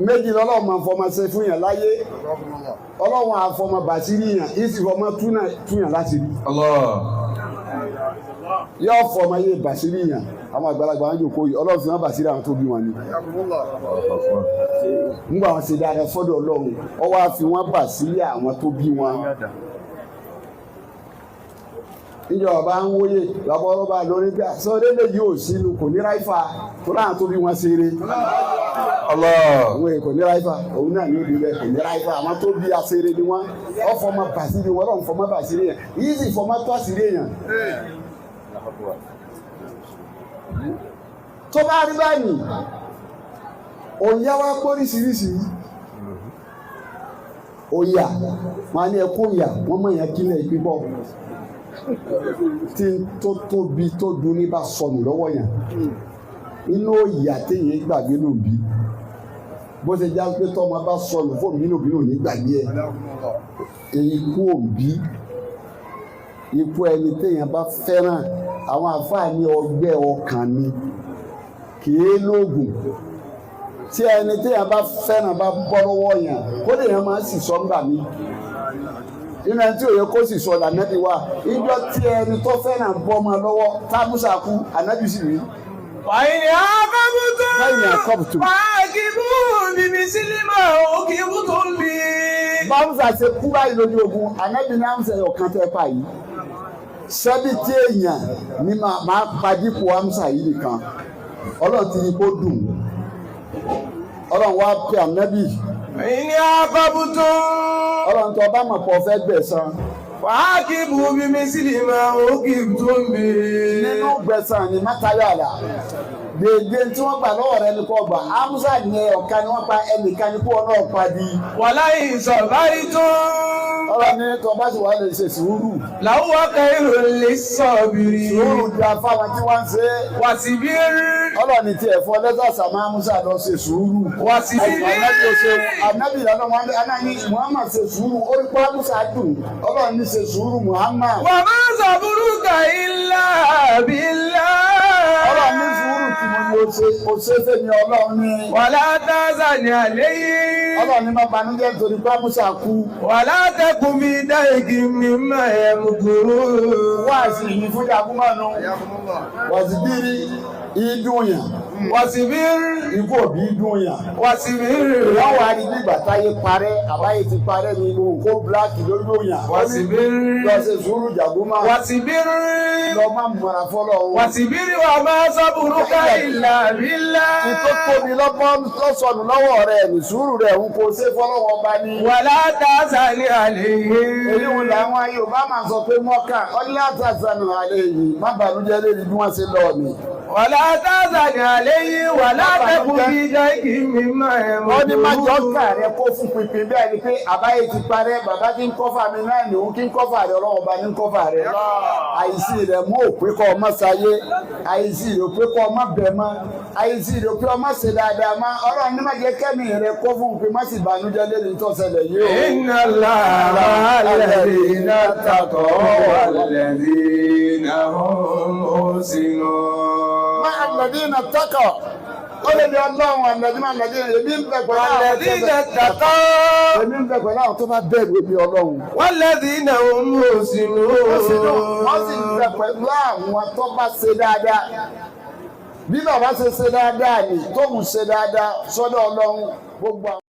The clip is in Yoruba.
méjì lọ́lọ́run máa fọmọ ṣe fún yàn láyé ọlọ́run àfọmọ bàṣírí yàn ìsì fọmọ túyàn láti rí yóò fọmọ yé bàṣírí yàn àwọn àgbàlagbà wọn jòkó yìí ọlọ́run fi wọn bàṣírí àwọn tó bí wọn ni nígbà wọn ṣe dáadáa fọ́dọ̀ ọlọ́run ọwọ́ àfi wọn bàṣírí àwọn tó bí wọn ìjọba ń wóye lọ́bọ̀lọ́bà lórí bí àsọdé lè yóò sínú kò ní ráìfà tó láwọn tó bí wọn ṣeré àwọn èkó ní ráìfà òun náà ní òbí rẹ kò ní ráìfà àwọn tó bí aṣeré ni wọn ọfọmọ bàṣírí wọn lọ́n fọmọ bàṣírí yẹn yìí sì fọmọ tó àṣírí yẹn. tó bá rí báyìí òyà wa póríṣiríṣi òyà wọn ní ẹkún òyà wọn mọ ìyẹn kílẹ̀ ìpínbọ tí tó tóbi tó dun ní bá sọnù lọ́wọ́ yẹn inú ìyà téèyàn gbàgbé ló bí bó ṣe já pé tọ́mọ bá sọnù fóònù nínú òbí náà ní gbàgbé ẹ ikú òbí ikú ẹni téèyàn bá fẹ́ràn àwọn àfáàní ọgbẹ́ ọkàn ni kìí lóògùn tí ẹni téèyàn bá fẹ́ràn bá bọ́ lọ́wọ́ yẹn kó lè yẹn máa sì sọ ńgbà mí nínú ẹni tí òye kó sì sọ ànábì wa ìjọ tí ẹni tó fẹ́ràn bọ́ ọmọ lọ́wọ́ tábùsà kú ànábì sì rí. Fàyìn àkọ́bùtù. Fàákìbù bíbí sílímà òkìbù tó ń bí. Bámúsà ṣe kú báyìí lójú ogun ànábì ní àmúṣe ọ̀kan tẹ́ pa yìí. Sẹ́bí tí èèyàn ní máa padìpò àmúṣà yìí nìkan. Ọlọ́run ti ní kó dùn. Ọlọ́run wá pè ànábì. Fàyìn àkọ́bùtù. Ọlọ́run tó bá mọ̀ pọ̀ fẹ́ gbẹ̀san. Fàákìbù bíbí sílímà òkìbù tó ń bí. Nínú gbẹ̀san ni mátayọ̀ àlà. Dèdè tí wọ́n gbà lọ́wọ́ rẹ ní kò gbà. Amusa ní ọ̀kan ni wọ́n pa ẹnìkan ní kó wọn náà pa di. Wàláyé ìsọ̀bárí tó. Ọlọ́run ní tó bá sì wà lè ṣe sùúrù. Làwọn kẹrù lè sọ̀bìrì. Sùúrù di afáwọn tí wọ́n ń ṣe. Wàsíbírí. Ọlọ́run ní tiẹ̀ fọ́ lẹ́tà sàmá Amusa lọ ṣe sùúrù. Wàsíbírí. Ànábì lọ́nà wọn anáyí Muhammad ṣe sùúrù ó rí pé Amusa dùn. Ọlọ́run ní ṣe sùúrù Muhammad. Wà máa sàbúrú kà ilá bílá. Ọlọ́run ní sùúrù tí mo ní o ṣe fẹ́mi Ọlọ́run ní. Wàlá tásà ní àlẹ́ yìí. Ọlọ́run ní má banújẹ́ nítorí pé Amusa kú. Wàlá tẹkùn mi dá igi mi mọ̀ ẹ̀ mú kúrú. Wá sí ìyìn fún Jagunmọ́nu. Wàsíbírí ìdún yàn. Wàsíbírí. Ikú òbí dún yàn. Wàsíbírí. Wọ́n wá ní bí ìgbà táyé parẹ́, àbáyé ti parẹ́ ní inú kó bíláàkì lójú yàn. Wàsíbírí. Lọ ṣe sùúrù Jagunmọ́. Wàsíbírí. Lọ má múra fọ́lọ́ o. Wàsíbírí wà máa sàbúrú kà ilá bílá. Ìtò tóbi lọ́sọ̀nù lọ́wọ́ rẹ̀ ní sùúrù rẹ̀ ń kó ṣe fọ́lọ́wọ́ bá ní. Wàlá tásà ní àlẹ́ yìí. Èyí wọn làwọn Yorùbá máa sọ pé mọ́kà ọdún àtàzànù àlẹ́ yìí má bànújẹ́ lórí bí wọ́n ṣe lọ ni. Wàlá tásà ní àlẹ́ yìí wàlá tẹkùn mi dá igi mi mọ̀ ẹ̀ mú kúrú. Ó ní má jọ ká rẹ kó fún pinpin bẹ́ẹ̀ ni pé àbáyé ti parẹ́ bàbá tí ń kọ́fà mi náà ni òun kí ń kọ́fà rẹ ọlọ́wọ́ bá ní ń kọ́fà rẹ. Àìsí rẹ̀ mú òpé kọ́ ọmọ sáyé àìsí rẹ̀ òpé kọ́ ọmọ bẹ̀ mọ́ àìsí rẹ̀ òpé ọmọ ṣe dáadáa mọ́ Ọlọ́run ní má jẹ́ kẹ́mi rẹ kó fún pinpin má sì bànújẹ́ lórí tó ṣẹlẹ̀ yìí o. Inna Allaha alladhina taqaw walladhina hum muhsinun. Má alladhina taqaw. Ó lè di Ọlọ́run àlẹ́dínà èmi ń bẹ̀ pẹ̀lú àwọn Walladhina taqaw. èmi ń bẹ̀ pẹ̀lú àwọn tó bá bẹ̀rù èmi Ọlọ́run. Walladhina hum muhsinun. Wọ́n sì ń bẹ̀ pẹ̀lú àwọn tó bá ṣe dáadáa. Bí bàbá ṣe dáadáa ni tóun ṣe dáadáa sọ́dọ̀ Ọlọ́run gbogbo àwọn.